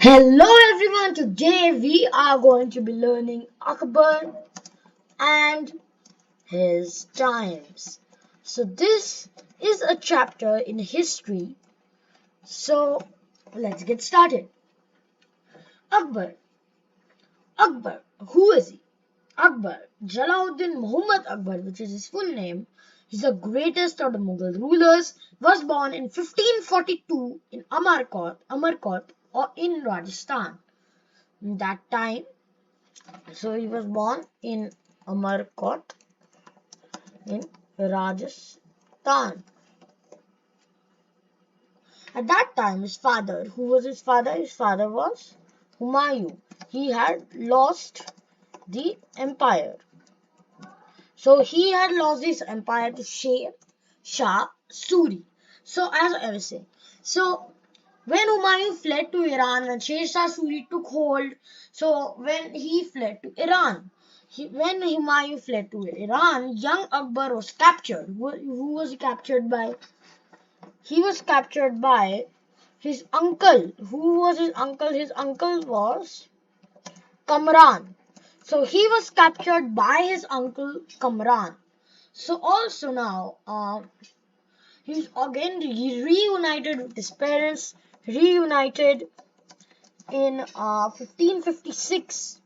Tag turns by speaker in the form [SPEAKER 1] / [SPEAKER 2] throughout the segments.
[SPEAKER 1] Hello everyone, today we are going to be learning Akbar and his times. So this is a chapter in history. So let's get started. Akbar. Akbar. Who is he? Akbar. Jalauddin Muhammad Akbar, which is his full name. He's the greatest of the Mughal rulers. Was born in 1542 in Amarkot or in Rajasthan. In that time, so he was born in Amarkot in Rajasthan. At that time, his father, who was his father? His father was Humayun. He had lost the empire. So he had lost his empire to Shah Suri. So as I was saying, so when Humayun fled to Iran, when Sher Shah Suri took hold, so when he fled to Iran, when Humayun fled to Iran, young Akbar was captured. Who was he captured by? He was captured by his uncle. Who was his uncle? His uncle was Kamran. So he was captured by his uncle Kamran. So also now, he reunited with his parents, reunited in 1556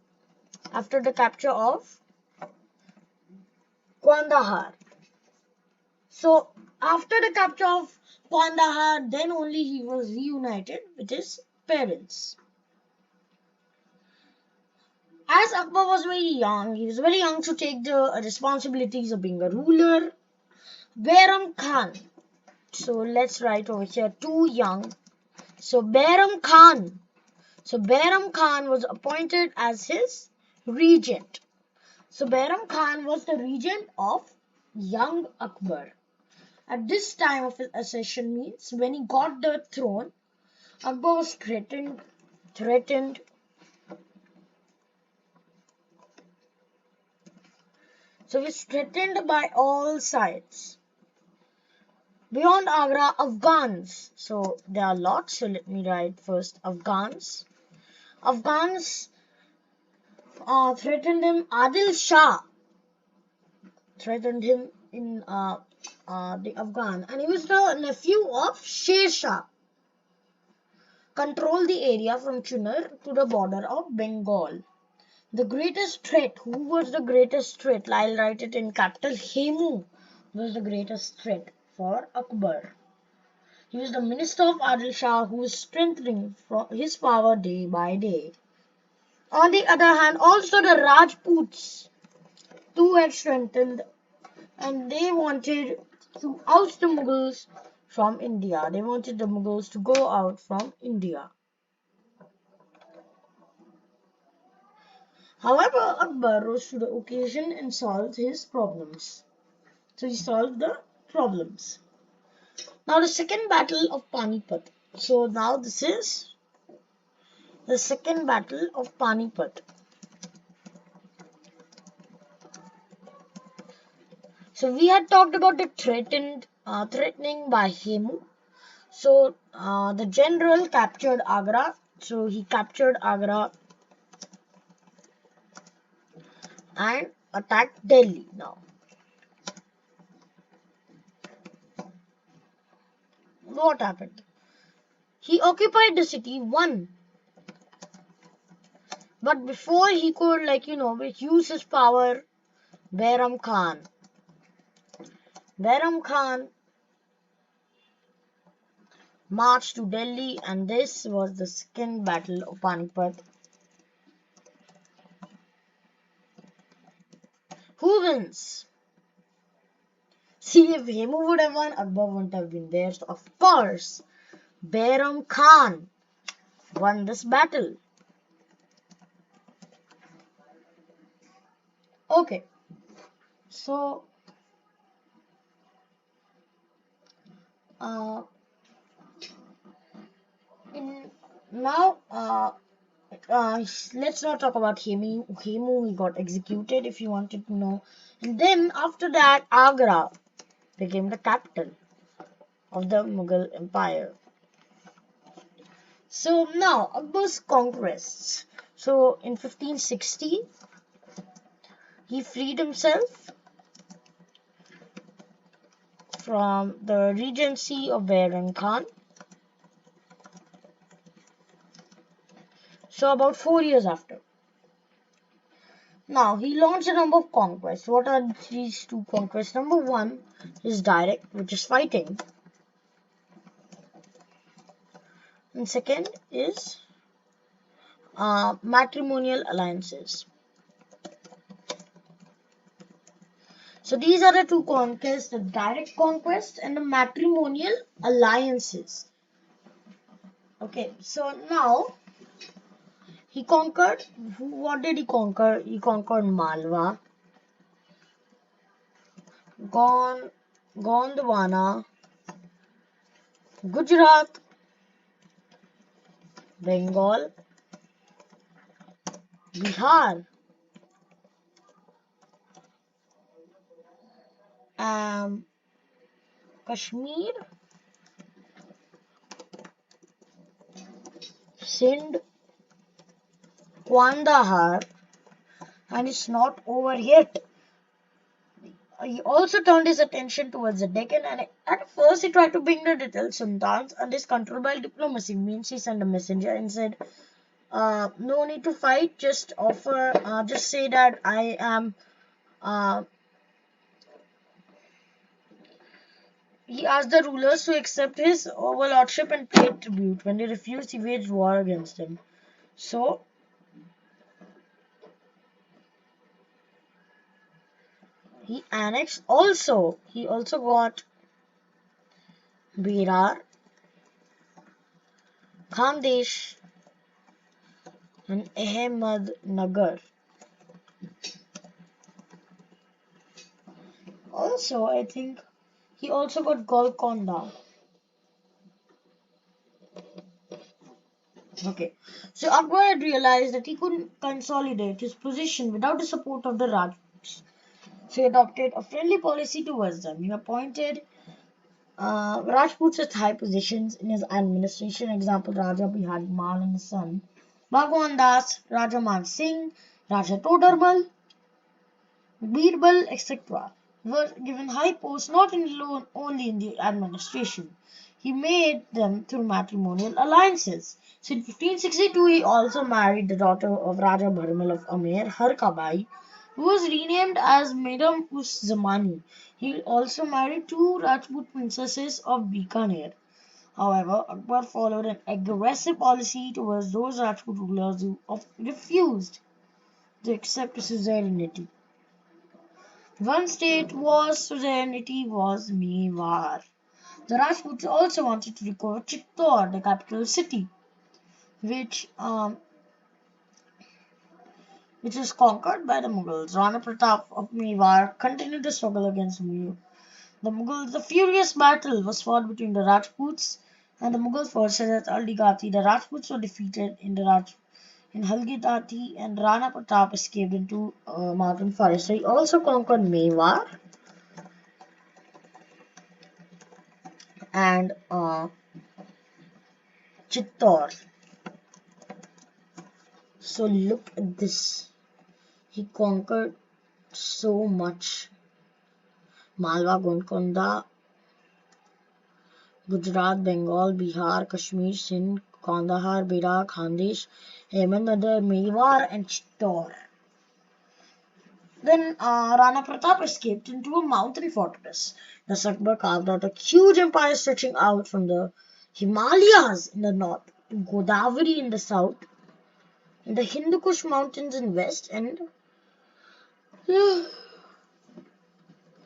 [SPEAKER 1] after the capture of Kandahar. So after the capture of Kandahar, then only he was reunited with his parents. As Akbar was very young, he was very young to take the responsibilities of being a ruler. Bairam Khan. So let's write over here, too young. So Bairam Khan. So Bairam Khan was appointed as his regent. So Bairam Khan was the regent of young Akbar. At this time of his accession means when he got the throne, Akbar was threatened. So he was threatened by all sides. Beyond Agra, Afghans. So there are lots. So let me write first Afghans. Afghans threatened him. Adil Shah threatened him in the Afghan, and he was the nephew of Sher Shah. Controlled the area from Chunar to the border of Bengal. The greatest threat. Who was the greatest threat? I'll write it in capital. Hemu was the greatest threat for Akbar. He was the minister of Adil Shah who was strengthening his power day by day. On the other hand, also the Rajputs too had strengthened, and they wanted to oust the Mughals from India. They wanted the Mughals to go out from India. However, Akbar rose to the occasion and solved his problems. So he solved the problems. Now the second battle of Panipat. So now this is the second battle of Panipat. So we had talked about the threatening by Hemu. So the general captured Agra. So he captured Agra and attacked Delhi now. What happened? He occupied the city, won. But before he could, use his power, Bairam Khan marched to Delhi, and this was the second battle of Panipat. Who wins? See, if Hemu would have won, Akbar wouldn't have been there. So, of course, Bairam Khan won this battle. Okay, so let's not talk about Hemu. He got executed if you wanted to know. And then after that, Agra became the capital of the Mughal Empire. So now Akbar's conquests. So in 1560, he freed himself from the regency of Behram Khan. So about 4 years after. Now he launched a number of conquests. What are these two conquests? Number one is direct, which is fighting. And second is matrimonial alliances. So these are the two conquests, the direct conquest and the matrimonial alliances. Okay, so now he conquered, what did he conquer? He conquered Malwa, Gondwana, Gujarat, Bengal, Bihar, Kashmir, Sindh, Kandahar, and it's not over yet. He also turned his attention towards the Deccan, and at first he tried to bring the little sultans under his control by diplomacy. Means he sent a messenger and said, "No need to fight. Just offer. Just say that I am." He asked the rulers to accept his overlordship and pay tribute. When they refused, he waged war against them. So he annexed. He also got Berar, Khandesh, and Ahmednagar. Also, I think he also got Golconda. Okay, so Akbar had realized that he couldn't consolidate his position without the support of the Rajputs. So he adopted a friendly policy towards them. He appointed Rajputs at high positions in his administration. Example, Raja Bihari Mal and his son Bhagwan Das, Raja Man Singh, Raja Todarmal, Birbal, etc. were given high posts not only in the administration. He made them through matrimonial alliances. So in 1562, he also married the daughter of Raja Bharmal of Amer, Harkabai, who was renamed as Madam Us Zamani. He also married two Rajput princesses of Bikaner. However, Akbar followed an aggressive policy towards those Rajput rulers who refused to accept suzerainty. One state was suzerainty was Mewar. The Rajputs also wanted to recover Chittor, the capital city, which was conquered by the Mughals. Rana Pratap of Mewar continued to struggle against the Mughals. The furious battle was fought between the Rajputs and the Mughal forces at Aldigati. The Rajputs were defeated in Halgidati, and Rana Pratap escaped into mountain forest. So he also conquered Mewar and Chittor. So look at this. He conquered so much. Malwa, Golconda, Gujarat, Bengal, Bihar, Kashmir, Sindh, Kandahar, Berar, Khandesh, Ahmednagar, Mewar, and Chittor. Then Rana Pratap escaped into a mountain fortress. The Akbar carved out a huge empire stretching out from the Himalayas in the north, to Godavari in the south, and the Hindu Kush mountains in west, and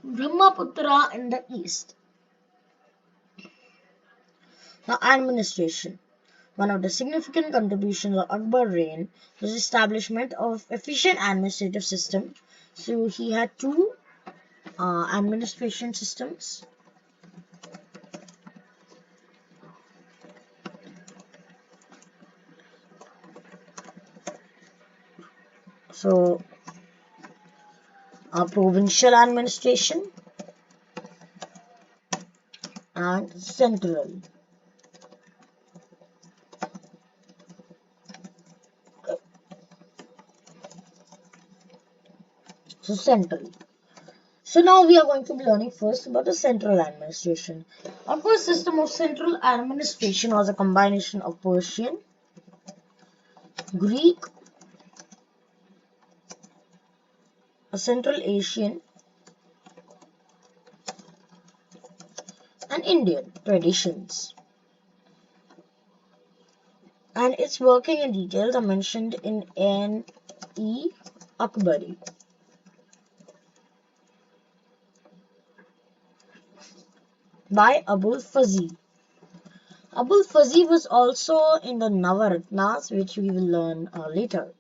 [SPEAKER 1] Brahmaputra in the east. Now, administration. One of the significant contributions of Akbar's reign was the establishment of efficient administrative system. So he had two administration systems. So provincial administration and central. So central. So now we are going to be learning first about the central administration. Akbar's system of central administration was a combination of Persian, Greek, Central Asian, and Indian traditions. And its working and details are mentioned in N.E. Akbari. By Abul Fazl. Abul Fazl was also in the Navaratnas, which we will learn later.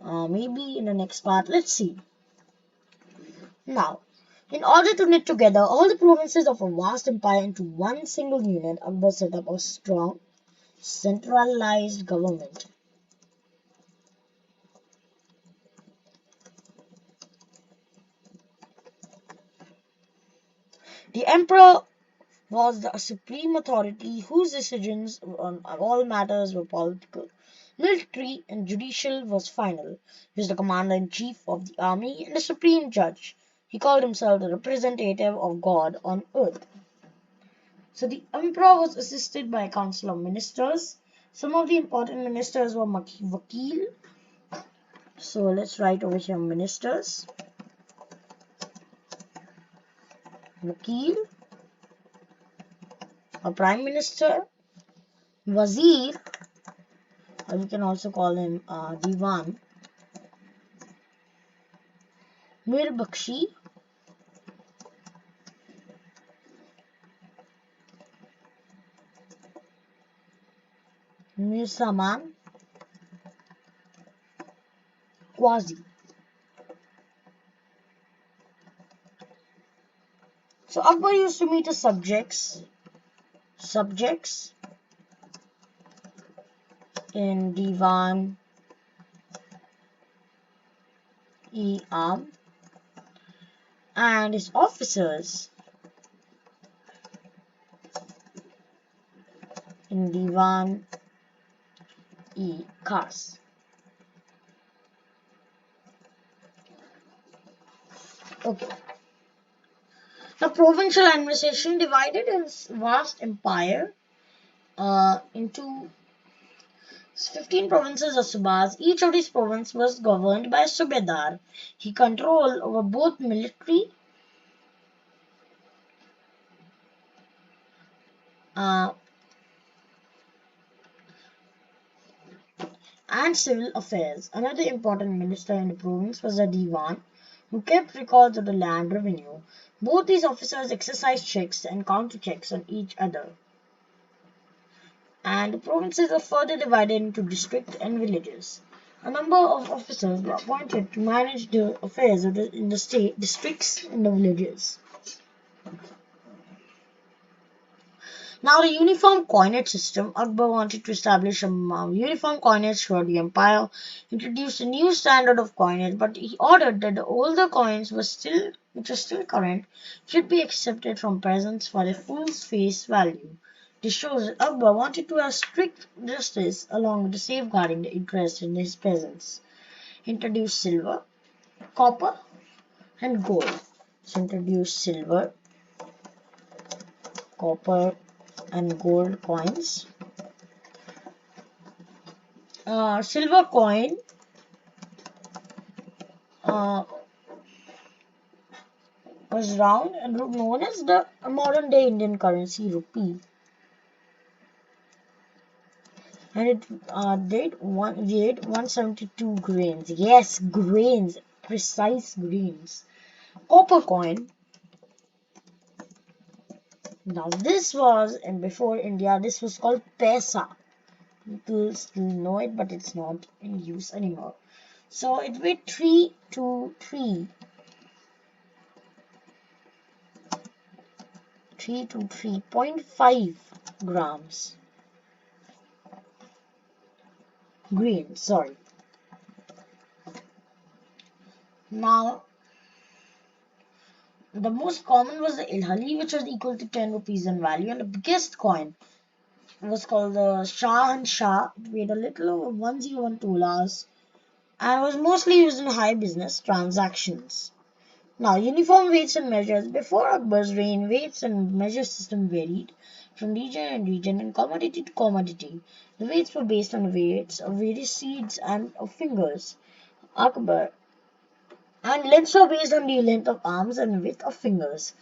[SPEAKER 1] Maybe in the next part. Let's see. Now, in order to knit together all the provinces of a vast empire into one single unit, Akbar set up a strong, centralized government. The emperor was the supreme authority whose decisions on all matters were political. Military and judicial was final. He was the commander-in-chief of the army and the supreme judge. He called himself the representative of God on earth. So the emperor was assisted by a council of ministers. Some of the important ministers were Vakil. So let's write over here ministers. Vakil, a prime minister, Wazir, or we can also call him Diwan, Mir Bakshi, Mir Saman, Quasi. So Akbar used to meet his subjects in Diwan e Am and his officers in Diwan e Khas. Okay. The provincial administration divided its vast empire into 15 provinces or subas. Each of these provinces was governed by a subedar. He controlled over both military and civil affairs. Another important minister in the province was the Diwan, who kept records of the land revenue. Both these officers exercised checks and counter-checks on each other. And the provinces were further divided into districts and villages. A number of officers were appointed to manage the affairs in the state, districts, and the villages. Now, the uniform coinage system. Akbar wanted to establish a uniform coinage throughout the empire, introduced a new standard of coinage, but he ordered that the older coins which were still current, should be accepted from presents for their full face value. This shows that Akbar wanted to have strict justice along with safeguarding the interest in his peasants. Introduced silver, copper, and gold. So introduced silver, copper, and gold coins. Silver coin was round and known as the modern day Indian currency rupee. And it weighed 172 grains. Yes, grains, precise grains. Copper coin. Now this was, and before India, this was called Paisa. People still know it, but it's not in use anymore. So it weighed 3.5 grams. Green, sorry. Now, the most common was the Ilhali, which was equal to 10 rupees in value, and the biggest coin was called the Shah and Shah. It weighed a little over 101 tolas, and was mostly used in high business transactions. Now, uniform weights and measures. Before Akbar's reign, weights and measure system varied from region and commodity to commodity. The weights were based on weights of various seeds and of fingers. Akbar and lengths were based on the length of arms and width of fingers.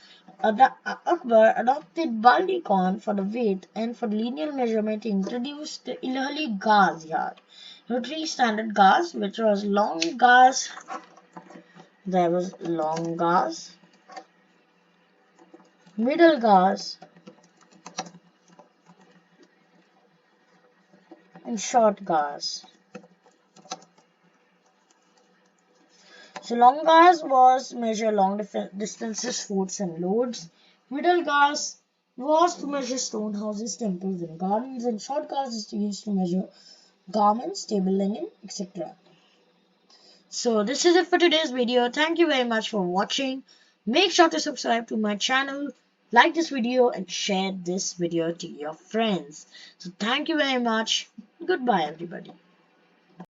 [SPEAKER 1] Akbar adopted baldi corn for the weight, and for lineal measurement he introduced the Ilhali gauze yard. There were three standard gauze, which was long gauze. There was long gauze, middle gauze, and short gauze. So long gauze was measure long distances, forts and loads. Middle gauze was to measure stone houses, temples and gardens, and short gauze is used to measure garments, table linen, etc. So this is it for today's video. Thank you very much for watching. Make sure to subscribe to my channel, like this video and share this video to your friends. So thank you very much. Goodbye everybody.